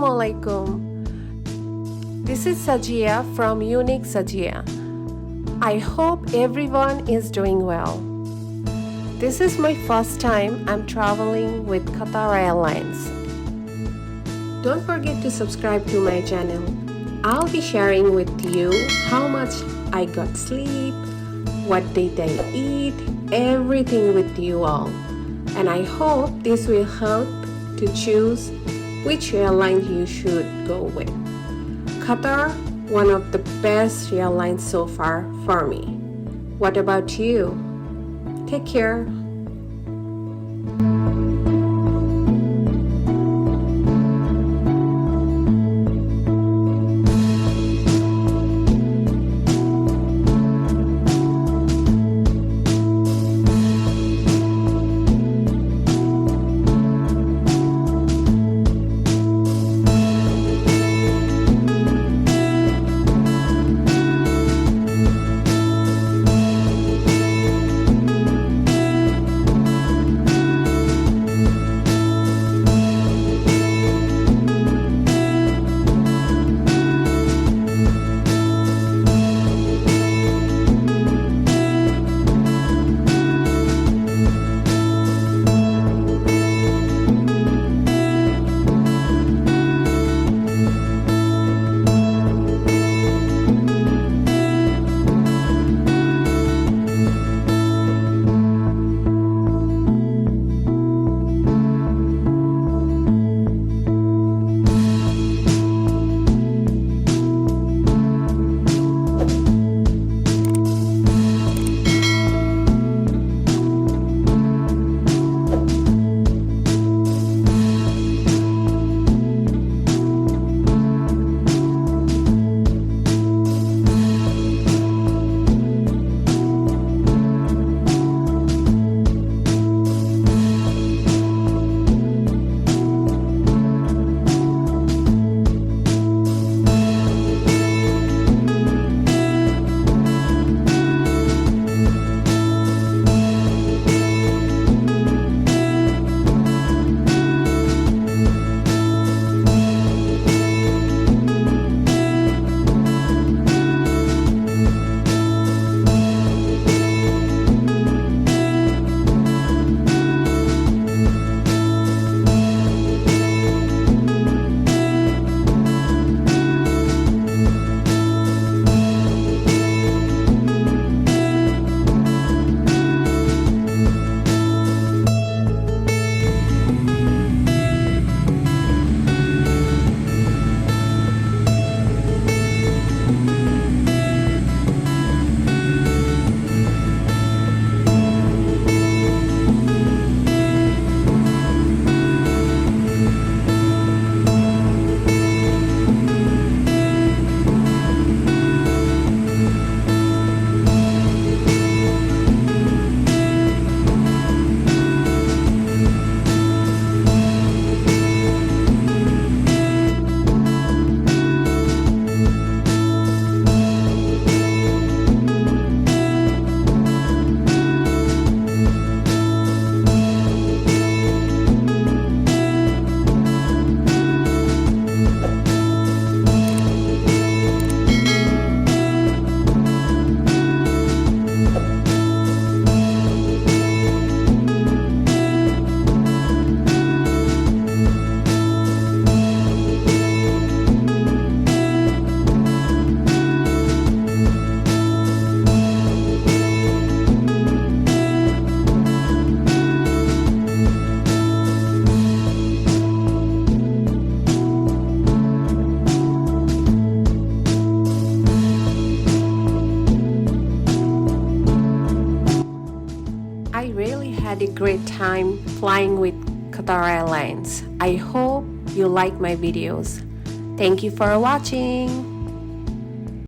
Assalamualaikum. This is Sajia from Unique Sajia. I hope everyone is doing well. This is my first time I'm traveling with Qatar Airlines. Don't forget to subscribe to my channel. I'll be sharing with you how much I got sleep, what did I eat, everything with you all. And I hope this will help to choose which airline you should go with. Qatar, one of the best airlines so far for me. What about you? Take care. I really had a great time flying with Qatar Airlines. I hope you like my videos. Thank you for watching.